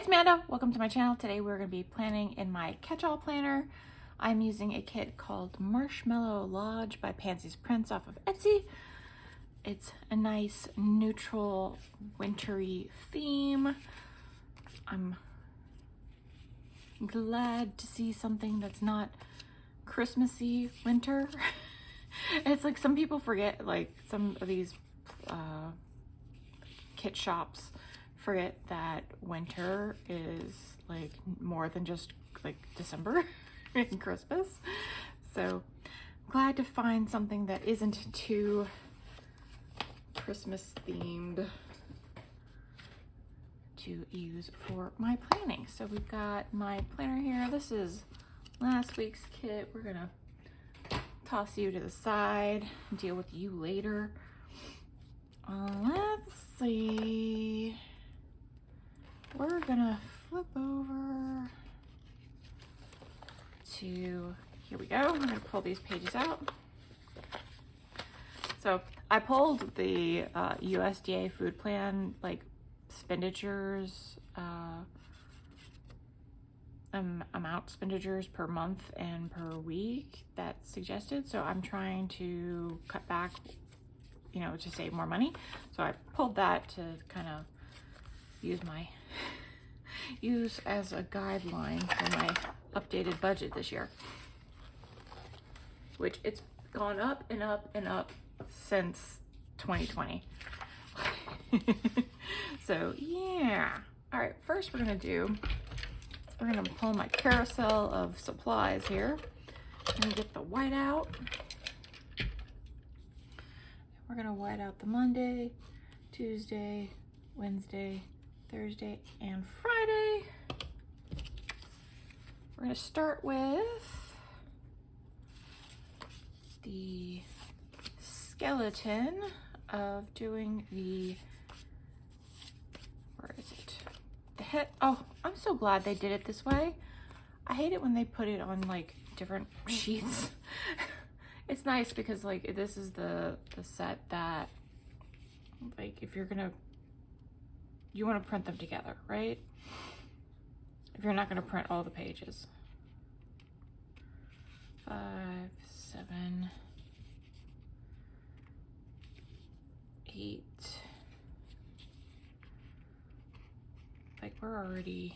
it's Manda. Welcome to my channel. Today we're going to be planning in my catch-all planner. I'm using a kit called Marshmallow Lodge by Pansy's Prints off of Etsy. It's a nice neutral wintry theme. I'm glad to see something that's not Christmassy winter. It's like some people forget, like some of these kit shops forget that winter is like more than just like December and Christmas. So I'm glad to find something that isn't too Christmas themed to use for my planning. So we've got my planner here. This is last week's kit. We're gonna toss you to the side and deal with you later. Let's see. We're gonna flip over to, here we go. I'm gonna pull these pages out. So I pulled the USDA food plan, like expenditures, expenditures per month and per week that's suggested. So I'm trying to cut back, you know, to save more money. So I pulled that to kind of use as a guideline for my updated budget this year, which it's gone up and up and up since 2020. So yeah. All right, first we're gonna pull my carousel of supplies here and get the white out. We're gonna white out the Monday, Tuesday, Wednesday, Thursday, and Friday. We're gonna start with the skeleton of doing the, where is it? The head. Oh, I'm so glad they did it this way. I hate it when they put it on like different sheets. It's nice because like this is the set that, like, if you're gonna, you want to print them together, right? If you're not going to print all the pages. 5, 7, 8. Like we're already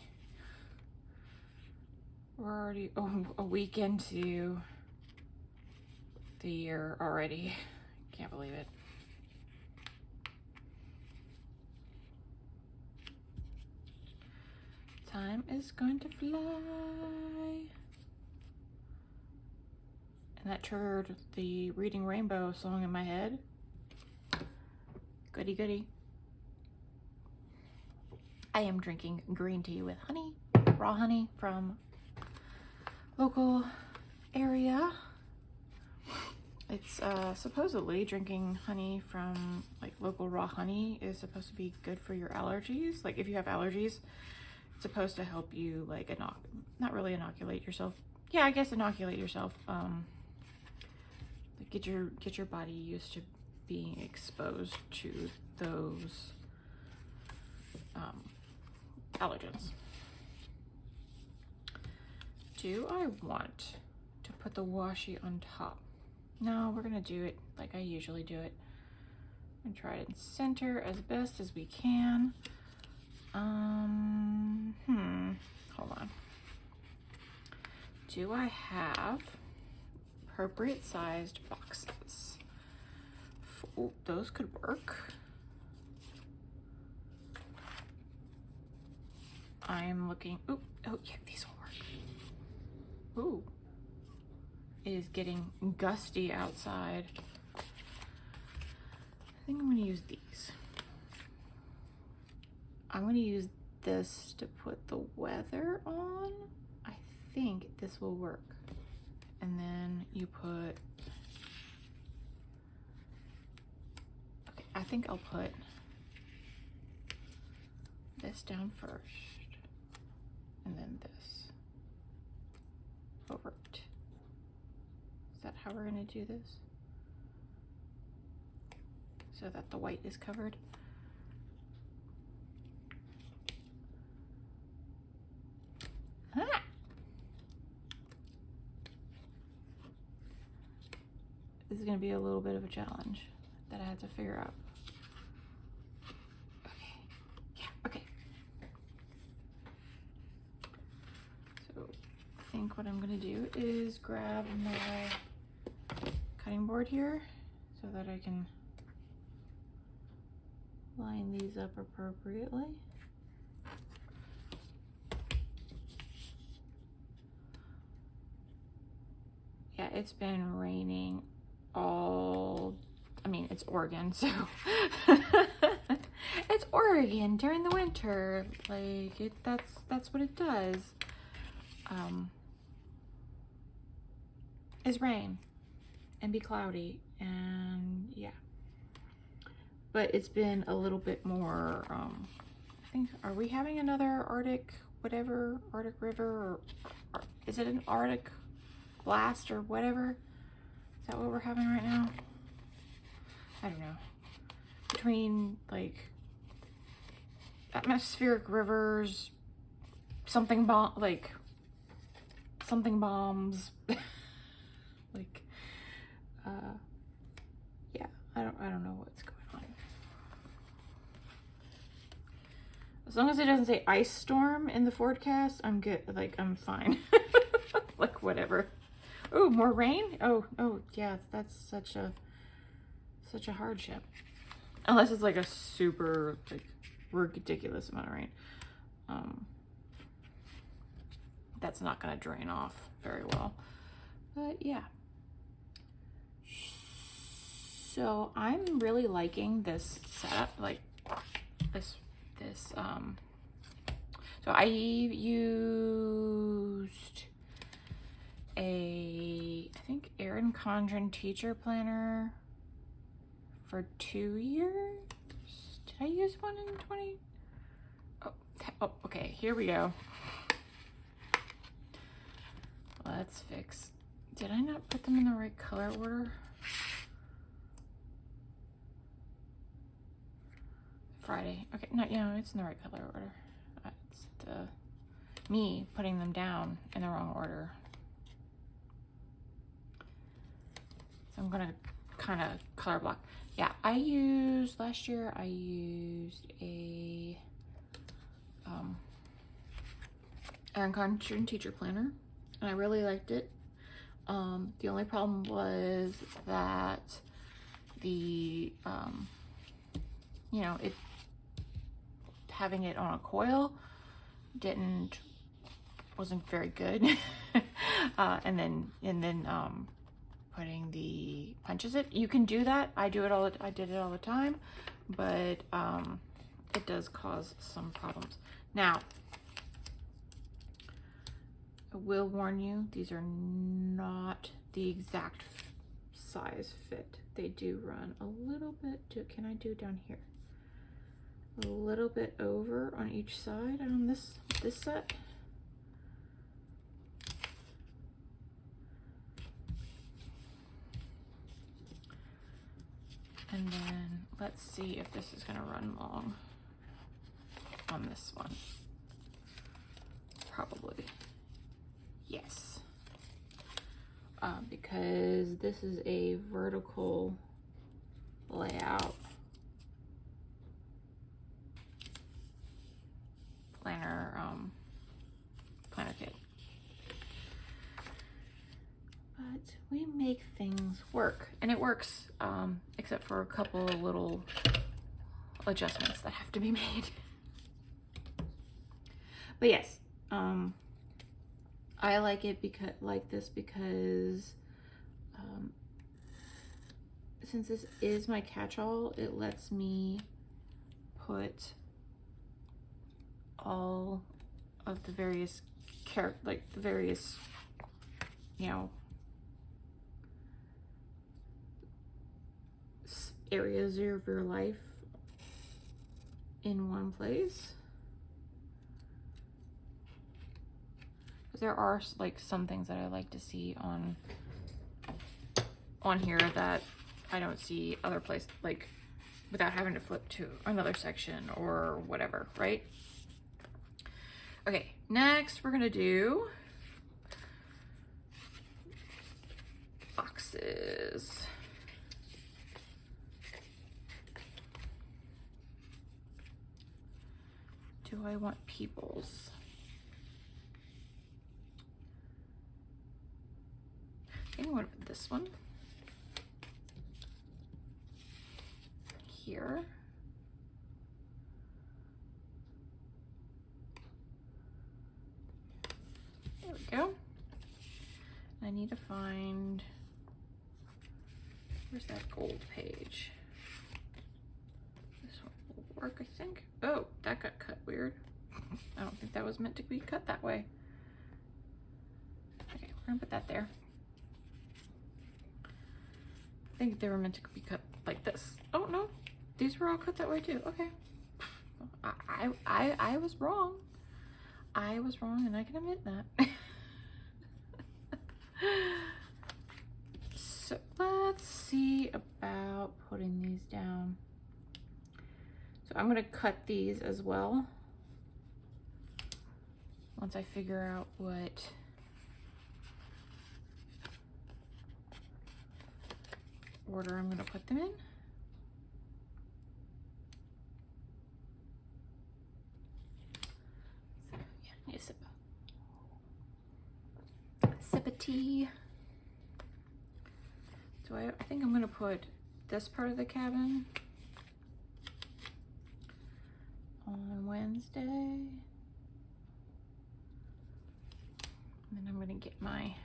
a week into the year already. Can't believe it. Time is going to fly. And that triggered the Reading Rainbow song in my head. Goody goody. I am drinking green tea with honey, raw honey from local area. It's supposedly drinking honey from like local raw honey is supposed to be good for your allergies. Like if you have allergies, it's supposed to help you like not really inoculate yourself. Yeah, I guess inoculate yourself. Like get your body used to being exposed to those allergens. Do I want to put the washi on top? No, we're gonna do it like I usually do it. I'm gonna try it in center as best as we can. Hold on. Do I have appropriate sized boxes? Oh, those could work. I'm looking, oh yeah, these will work. Ooh. It is getting gusty outside. I think I'm gonna use these. I'm gonna use this to put the weather on. I think this will work. And then you put, okay, I think I'll put this down first. And then this over it. Is that how we're gonna do this? So that the white is covered. is going to be a little bit of a challenge that I have to figure out. Okay. Yeah, okay. So I think what I'm going to do is grab my cutting board here so that I can line these up appropriately. Yeah, it's been raining all, I mean, it's Oregon, so it's Oregon during the winter. Like that's what it does. Is rain and be cloudy, and yeah. But it's been a little bit more, I think, are we having another Arctic, whatever, Arctic river, or is it an Arctic blast or whatever? Is that what we're having right now? I don't know. Between like atmospheric rivers, something bombs, like, yeah, I don't know what's going on. As long as it doesn't say ice storm in the forecast, I'm good. Like, I'm fine. Like, whatever. Oh, more rain? Oh, yeah, that's such a hardship. Unless it's like a super, like, ridiculous amount of rain. That's not gonna drain off very well. But yeah. So I'm really liking this setup, like this, so I used I think Erin Condren teacher planner for 2 years. Did I use one in 20? Oh, okay, here we go. Let's fix. Did I not put them in the right color order? Friday. Okay, no, yeah, it's in the right color order. It's me putting them down in the wrong order. So I'm gonna kind of color block. Yeah, last year I used a Erin Condren teacher planner, and I really liked it. The only problem was that the you know, having it on a coil wasn't very good. and then putting the punches you can do that. I did it all the time, but it does cause some problems. Now, I will warn you, these are not the exact size fit. They do run a little bit can I do down here? A little bit over on each side on this set. And then let's see if this is gonna run long on this one. Probably. Yes. Because this is a vertical layout planner kit. But we make things work, and it works, except for a couple of little adjustments that have to be made. But yes, I like it because since this is my catch-all, it lets me put all of the various you know, areas of your life in one place. There are like some things that I like to see on here that I don't see other places, like without having to flip to another section or whatever, right? Okay, next we're gonna do boxes. do I want people's? I think I want to put this one here. There we go. I need to find, where's that gold page? This one will work, I think. Oh, that got cut weird. I don't think that was meant to be cut that way. Okay, we're gonna put that there. I think they were meant to be cut like this. Oh no, these were all cut that way too. Okay, I was wrong. I was wrong, and I can admit that. So let's see about putting these down. So I'm gonna cut these as well once I figure out what order I'm gonna put them in. So yeah, need a sip of tea. So I think I'm gonna put this part of the cabin on Wednesday. And then I'm gonna get my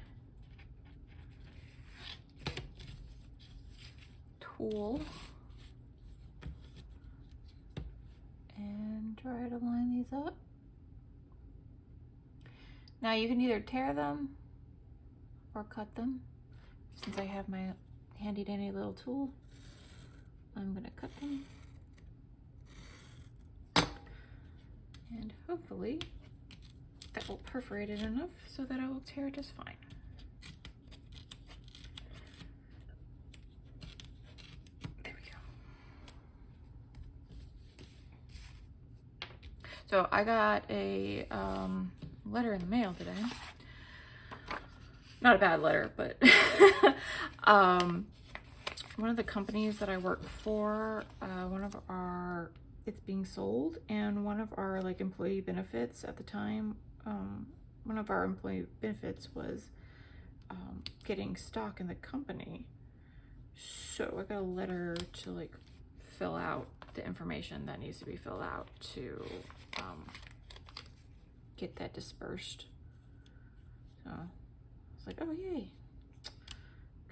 tool and try to line these up. Now you can either tear them or cut them. Since I have my handy dandy little tool, I'm gonna cut them. And hopefully that will perforate it enough so that I will tear it just fine. There we go. So I got a letter in the mail today. Not a bad letter, but one of the companies that I work for, it's being sold, and one of our like employee benefits at the time, one of our employee benefits was getting stock in the company. So I got a letter to like fill out the information that needs to be filled out to get that dispersed. So it's like, oh yay,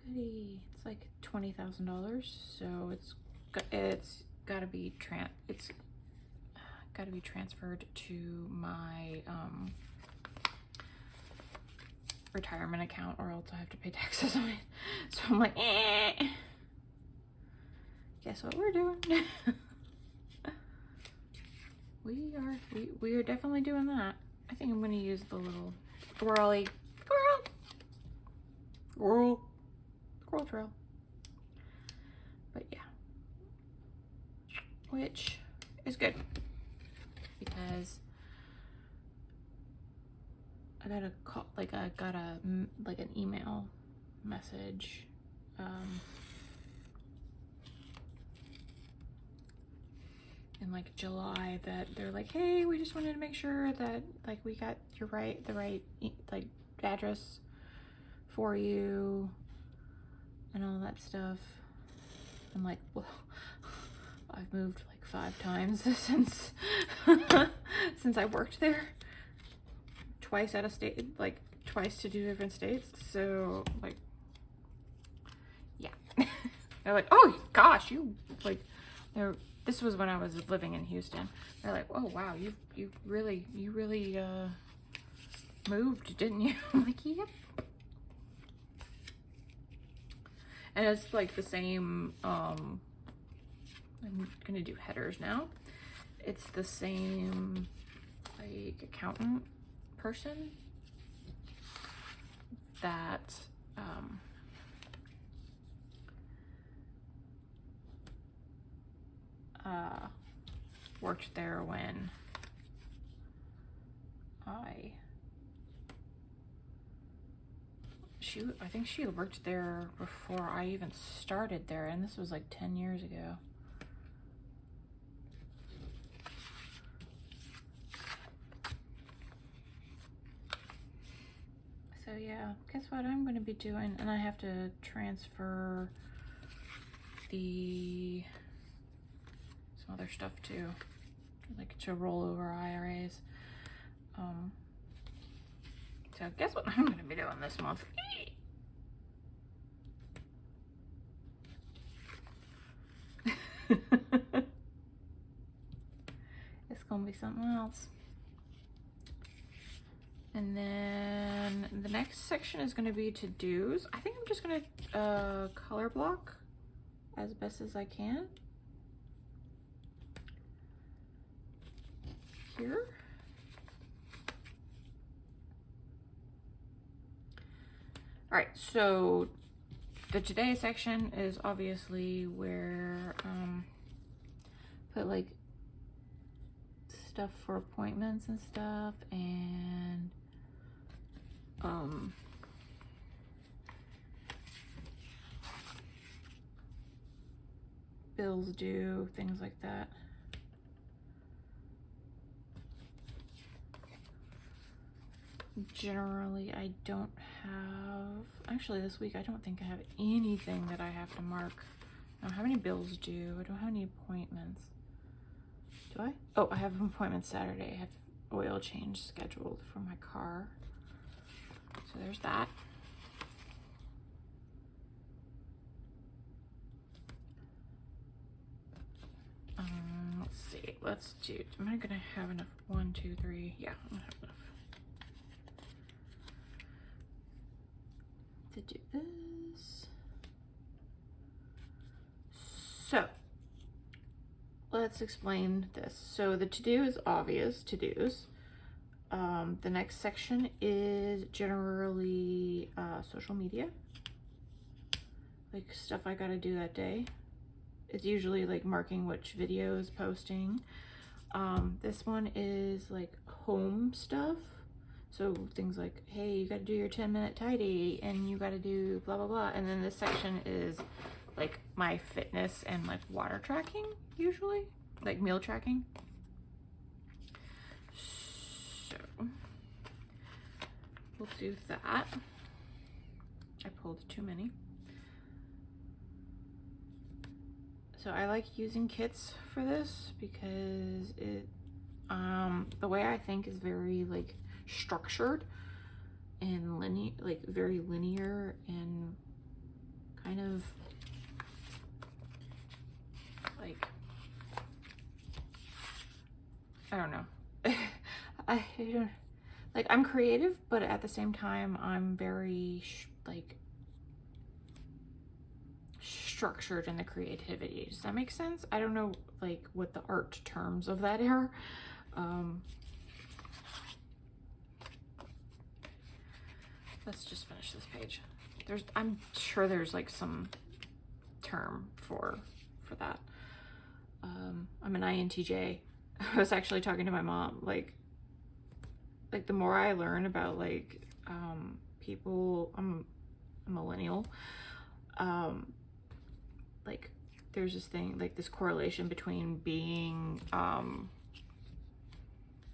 goody. It's like $20,000, so it's got to be transferred to my retirement account, or else I have to pay taxes on it. So I'm like, guess what we're doing? we are definitely doing that. I think I'm gonna use the little squirrel trail. But yeah, which is good because I got a call, like I got an email message in like July that they're like, hey, we just wanted to make sure that like we got the right like address for you and all that stuff. I'm like, well, I've moved like 5 times since since I worked there, twice out of state, like twice to 2 different states. So like, yeah. They're like, oh gosh, you like, this was when I was living in Houston. They're like, oh wow, you really moved, didn't you? I'm like, yep. And it's like the same, I'm gonna do headers now. It's the same like accountant person that worked there when I think she worked there before I even started there, and this was like 10 years ago. yeah, guess what I'm going to be doing? And I have to transfer some other stuff too, like to roll over IRAs. So guess what I'm going to be doing this month? It's going to be something else. And then the next section is going to be to-dos. I think I'm just going to color block as best as I can. Here. All right, so the today section is obviously where put like stuff for appointments and stuff, and bills due, things like that. Generally, I don't have, actually this week I don't think I have anything that I have to mark. I don't have any bills due. I don't have any appointments. Do I? Oh, I have an appointment Saturday. I have oil change scheduled for my car. So there's that. Let's see. Let's do, am I gonna have enough? 1, 2, 3. Yeah, I'm gonna have enough to do this. So let's explain this. So the to-do is obvious to-dos. The next section is generally social media, like stuff I gotta do that day. It's usually like marking which videos posting. This one is like home stuff. So things like, hey, you gotta do your 10-minute tidy and you gotta do blah, blah, blah. And then this section is like my fitness and like water tracking, usually, like meal tracking. So we'll do that. I pulled too many. So I like using kits for this because it, the way I think is very like structured and linear, like very linear and kind of like, I don't know. I don't, like, I'm creative, but at the same time, I'm very like structured in the creativity. Does that make sense? I don't know like what the art terms of that are. Let's just finish this page. I'm sure there's like some term for that. I'm an INTJ. I was actually talking to my mom, like the more I learn about like people, I'm a millennial, like there's this thing, like this correlation between being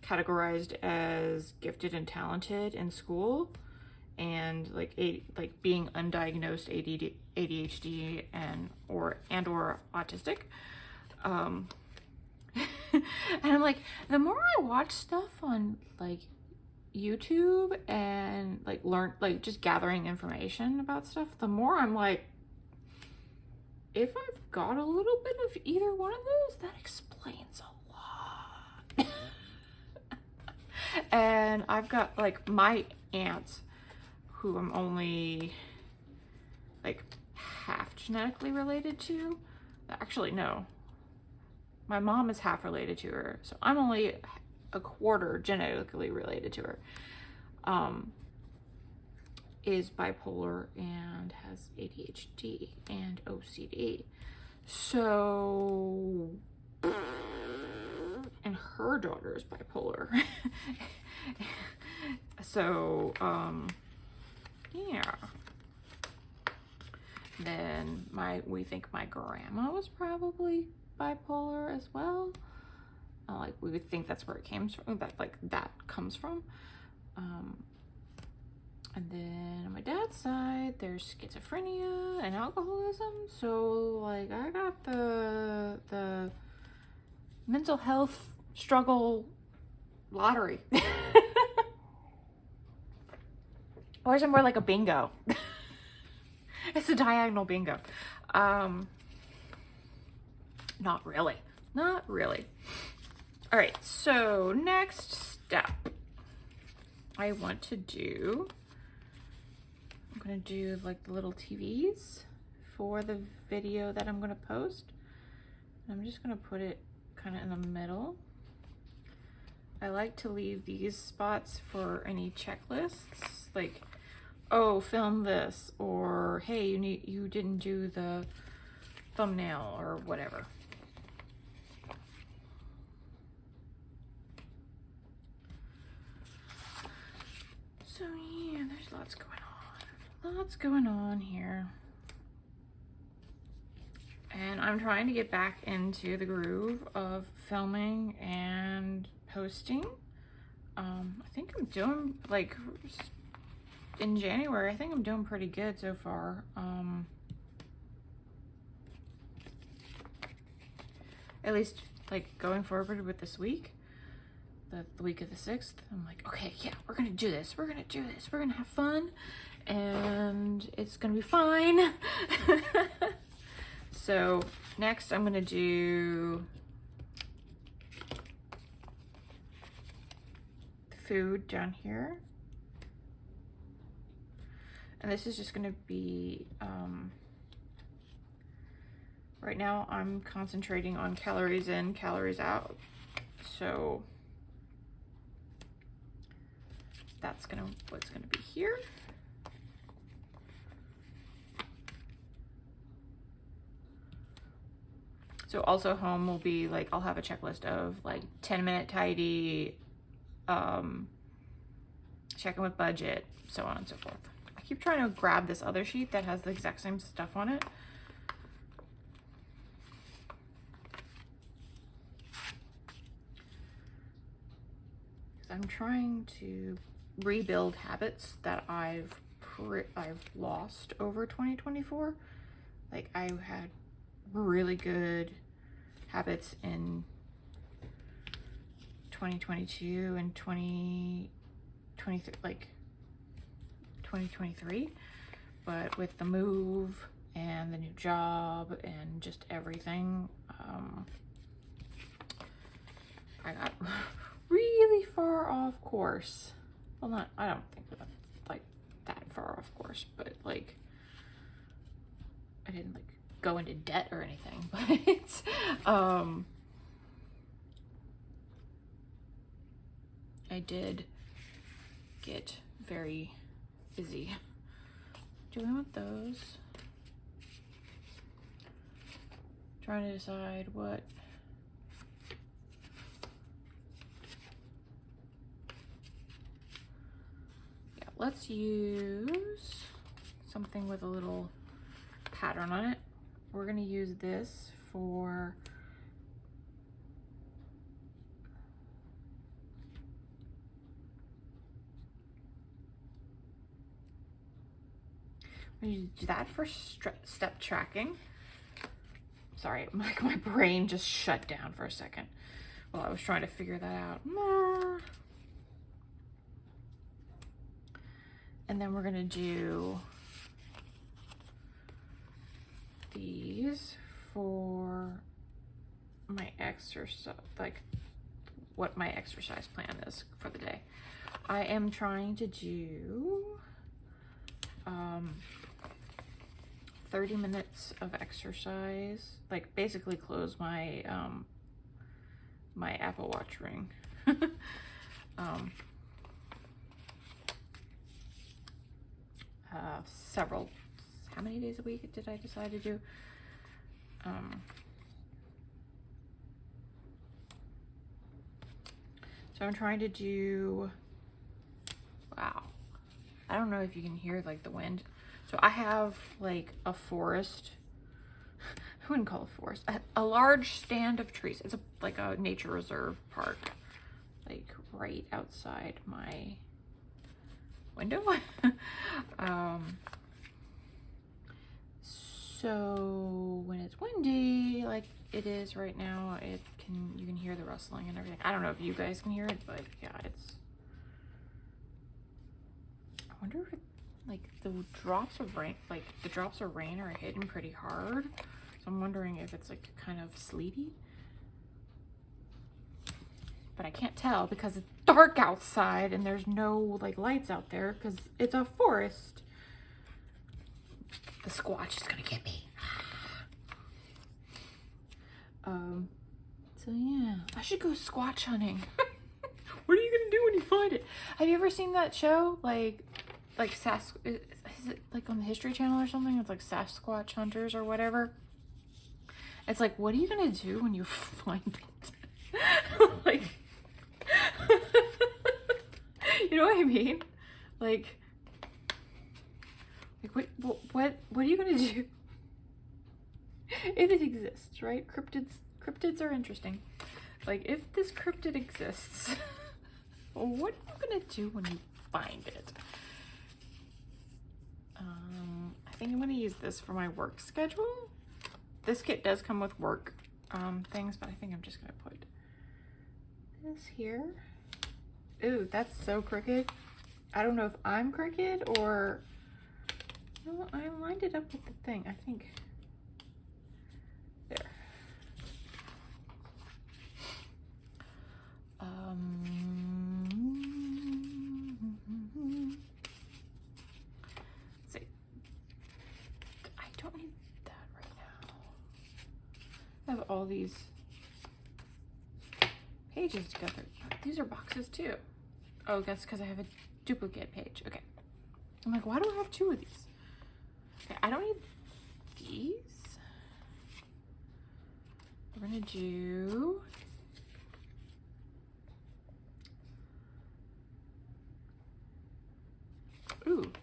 categorized as gifted and talented in school and like being undiagnosed ADHD and or autistic. And I'm like, the more I watch stuff on like YouTube and like learn, like just gathering information about stuff, the more I'm like, if I've got a little bit of either one of those, that explains a lot. And I've got like my aunts who I'm only like half genetically related to. Actually, no. My mom is half related to her, so I'm only a quarter genetically related to her. Is bipolar and has ADHD and OCD. So, and her daughter is bipolar. So, yeah. Then we think my grandma was probably bipolar as well. Like we would think that's where it came from, that comes from. And then on my dad's side, there's schizophrenia and alcoholism. So like I got the mental health struggle lottery. Or is it more like a bingo? It's a diagonal bingo. Not really. Not really. All right, so next step I want to do, I'm gonna do like the little TVs for the video that I'm gonna post. I'm just gonna put it kind of in the middle. I like to leave these spots for any checklists, like, oh, film this, or hey, you didn't do the thumbnail or whatever. So yeah, there's lots going on here. And I'm trying to get back into the groove of filming and posting. I think I'm doing, like, in January, I think I'm doing pretty good so far. At least, like, going forward with this week, the week of the 6th, I'm like, okay, yeah, we're gonna do this, we're gonna have fun, and it's gonna be fine. So next I'm gonna do food down here. And this is just gonna be, right now I'm concentrating on calories in, calories out. So that's what's gonna be here. So also home will be like, I'll have a checklist of like 10-minute tidy, checking with budget, so on and so forth. I keep trying to grab this other sheet that has the exact same stuff on it. I'm trying to rebuild habits that I've lost over 2024. Like I had really good habits in 2022 and 2023, like 2023, but with the move and the new job and just everything, I got really far off course. Well, I don't think like that far off course, but like I didn't like go into debt or anything, but I did get very busy. Do we want those? Trying to decide what. Yeah, let's use something with a little pattern on it. We're gonna use this for do that for step tracking. Sorry, my brain just shut down for a second while I was trying to figure that out. And then we're gonna do these for my exercise, like what my exercise plan is for the day. I am trying to do 30 minutes of exercise, like basically close my my Apple Watch ring. How many days a week did I decide to do? So I'm trying to do, wow, I don't know if you can hear like the wind. So I have like a forest, I wouldn't call it a forest, a large stand of trees. It's like a nature reserve park, like right outside my, window. So when it's windy, like it is right now, you can hear the rustling and everything. I don't know if you guys can hear it, but yeah, I wonder if like the drops of rain, are hitting pretty hard. So I'm wondering if it's like kind of sleety. But I can't tell because it's dark outside and there's no like lights out there because it's a forest. The squatch is gonna get me. So yeah, I should go squatch hunting. What are you gonna do when you find it? Have you ever seen that show? Like is it like on the History Channel or something? It's like Sasquatch Hunters or whatever. It's like, what are you gonna do when you find it? Like, you know what I mean? Like what are you gonna do if it exists, right? Cryptids are interesting. Like, if this cryptid exists, what are you gonna do when you find it? I think I'm gonna use this for my work schedule. This kit does come with work things, but I think I'm just gonna put this here. Ooh, that's so crooked. I don't know if I'm crooked or no, I lined it up with the thing, I think. There. Let's see. I don't need that right now. I have all these pages together. These are boxes too. Oh, that's because I have a duplicate page. Okay. I'm like, why do I have two of these? Okay, I don't need these. We're gonna do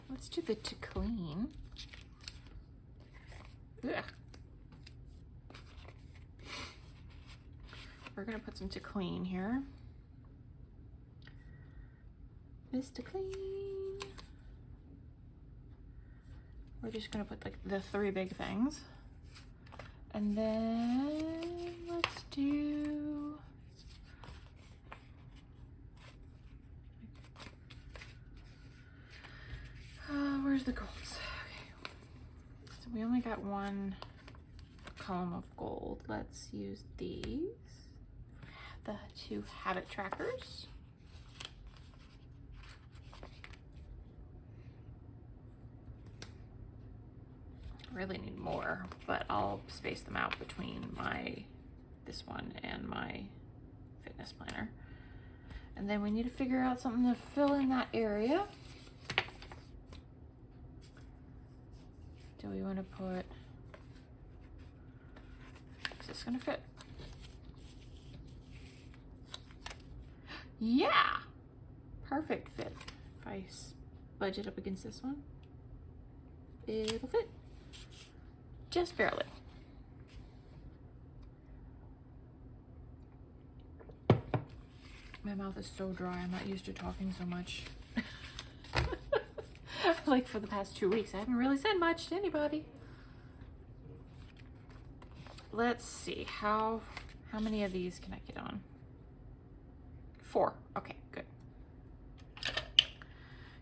let's do the to clean. Ugh. We're gonna put some to clean here. This to clean. We're just gonna put like the three big things. And then let's do where's the golds? Okay. So we only got one column of gold. Let's use these. The two habit trackers. Really need more, but I'll space them out between this one and my fitness planner. And then we need to figure out something to fill in that area. Do we want to put, is this gonna fit? Yeah, perfect fit. If I budge it up against this one, it'll fit. Just barely. My mouth is so dry. I'm not used to talking so much. Like for the past 2 weeks, I haven't really said much to anybody. Let's see, how many of these can I get on? 4. Okay, good.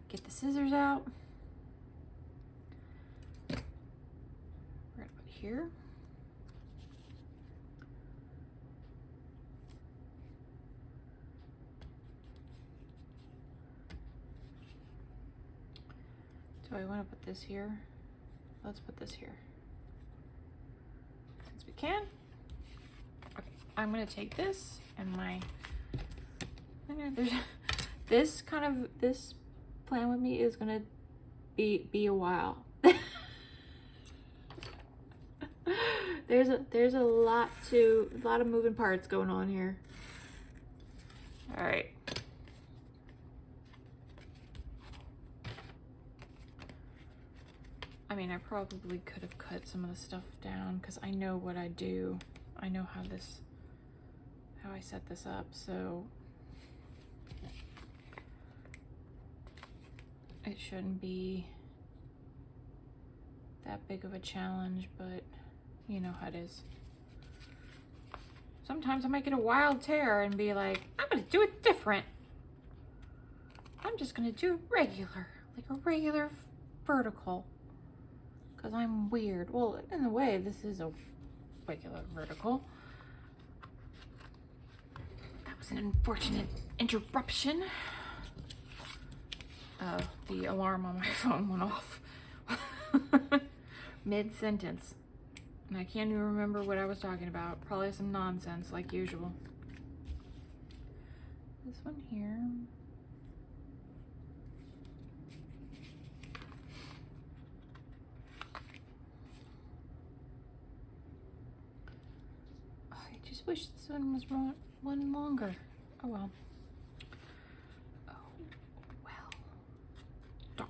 Get the scissors out. We're gonna put here. Do I want to put this here? Let's put this here. Since we can. Okay, I'm gonna take this and this plan with me is gonna be a while. There's a lot of moving parts going on here. All right. I mean, I probably could have cut some of the stuff down because I know what I do. I know how I set this up, so it shouldn't be that big of a challenge, but you know how it is. Sometimes I might get a wild tear and be like, I'm gonna do it different. I'm just gonna do regular, like a regular vertical, because I'm weird. Well, in a way, this is a regular vertical. That was an unfortunate interruption. The alarm on my phone went off mid-sentence. And I can't even remember what I was talking about. Probably some nonsense like usual. This one here. Oh, I just wish this one was one longer. Oh well. Oh well. Darn.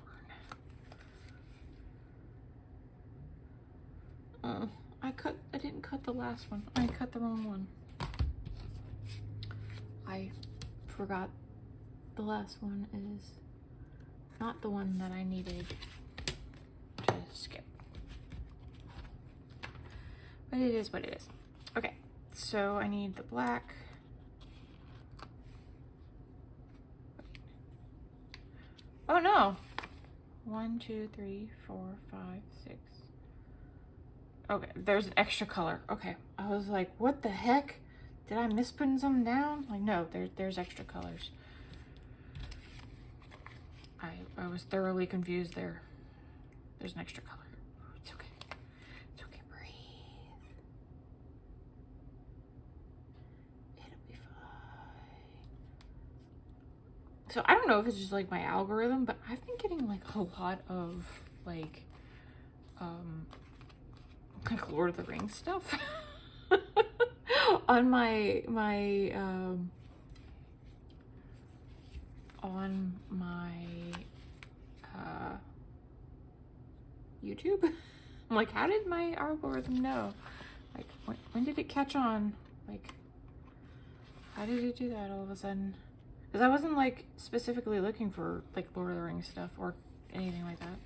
I didn't cut the last one. I cut the wrong one. I forgot the last one is not the one that I needed to skip. But it is what it is. Okay, so I need the black. Oh no! 1, 2, 3, 4, 5, 6. Okay, there's an extra color. Okay, I was like, what the heck? Did I miss putting something down? Like, no, there's extra colors. I was thoroughly confused there. There's an extra color. It's okay. It's okay, breathe. It'll be fine. So I don't know if it's just like my algorithm, but I've been getting like a lot of like Lord of the Rings stuff on my YouTube. I'm like, how did my algorithm know? Like, when did it catch on? Like, how did it do that all of a sudden? Because I wasn't like specifically looking for like Lord of the Rings stuff or anything like that.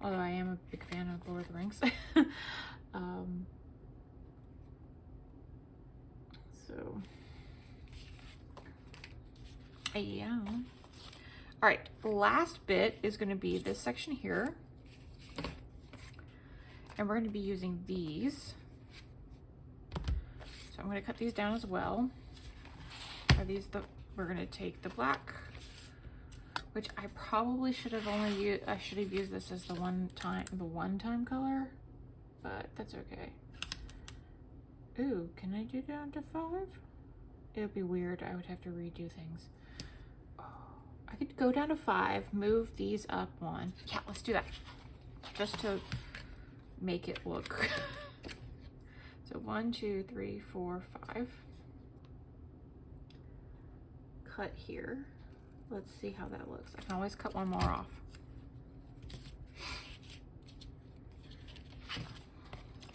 Although I am a big fan of Lord of the Rings. So, yeah. All right, last bit is going to be this section here. And we're going to be using these. So I'm going to cut these down as well. We're going to take the black, which I probably should have I should have used this as the one time color, but that's okay. Ooh, can I do down to 5? It would be weird. I would have to redo things. Oh, I could go down to 5, move these up 1. Yeah, let's do that. Just to make it look. So 1, 2, 3, 4, 5. Cut here. Let's see how that looks. I can always cut one more off.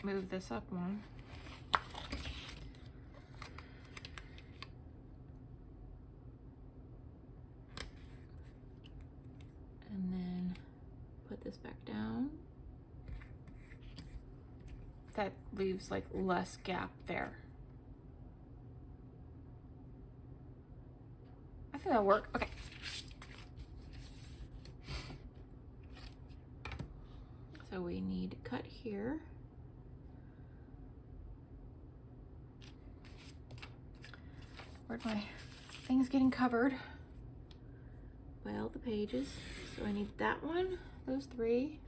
Move this up 1. And then put this back down. That leaves like less gap there. I think that'll work. Okay. So we need to cut here. Where'd my things getting covered by all the pages? So I need that one, those 3,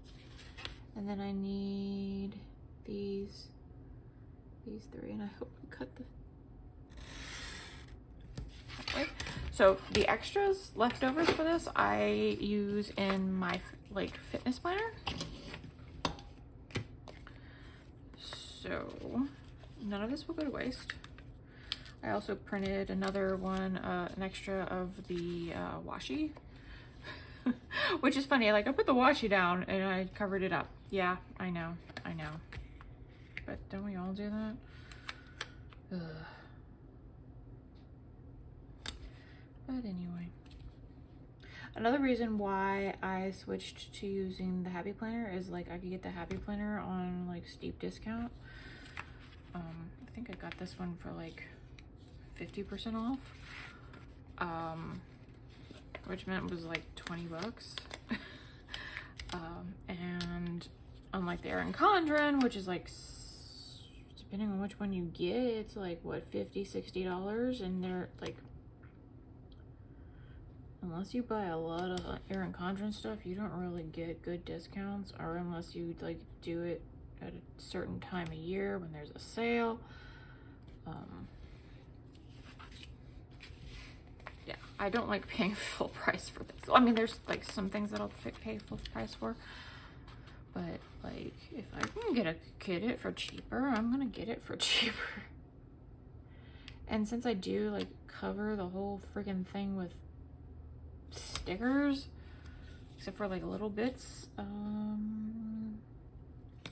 and then I need these 3, and I hope we cut the that way. So the extras leftovers for this I use in my like fitness planner. So none of this will go to waste. I also printed another one, an extra of the washi, which is funny. Like I put the washi down and I covered it up. Yeah, I know. But don't we all do that? Ugh. But anyway. Another reason why I switched to using the Happy Planner is like I could get the Happy Planner on like steep discount. I think I got this one for like 50% off, which meant it was like 20 bucks. And unlike the Erin Condren, which is like, depending on which one you get, it's like what, $50-$60, and they're like, unless you buy a lot of Erin Condren stuff, you don't really get good discounts, or unless you like do it at a certain time of year when there's a sale. Yeah, I don't like paying full price for this. I mean, there's like some things that I'll pay full price for, but like if I can get it for cheaper, I'm gonna get it for cheaper. And since I do like cover the whole freaking thing with stickers, except for like little bits,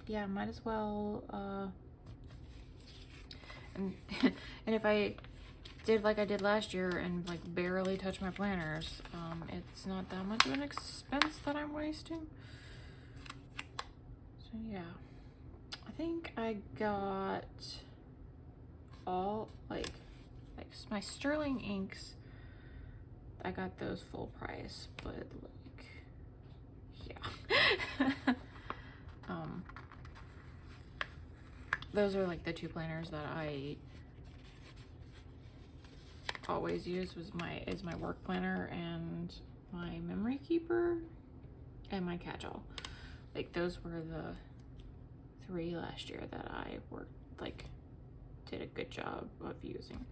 yeah, might as well. And and if I did like I did last year and like barely touch my planners, it's not that much of an expense that I'm wasting. So yeah, I think I got all like my sterling inks. I got those full price, but like, yeah. Those are like the two planners that I always use. Is my work planner and my memory keeper and my Catchall. Like those were the 3 last year that I did a good job of using.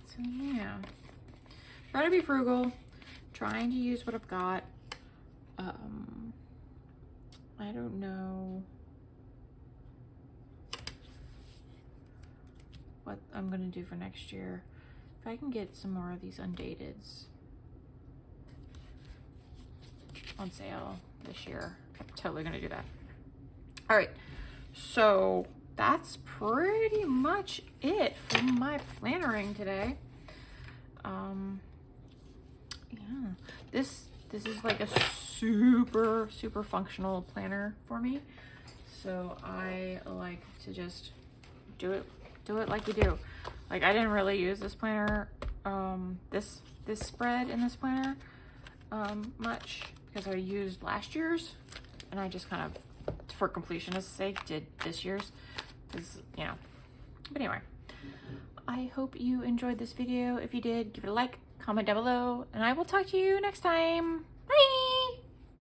So yeah, try to be frugal, trying to use what I've got. I don't know what I'm gonna do for next year. If I can get some more of these undateds on sale this year, I'm totally gonna do that. All right, so that's pretty much it for my plannering today. Yeah, this is like a super functional planner for me, so I like to just do it like you do. Like I didn't really use this planner, this spread in this planner much, because I used last year's, and I just kind of, for completionist's sake, did this year's, because, you know. But anyway, I hope you enjoyed this video. If you did, give it a like, comment down below, and I will talk to you next time. Bye!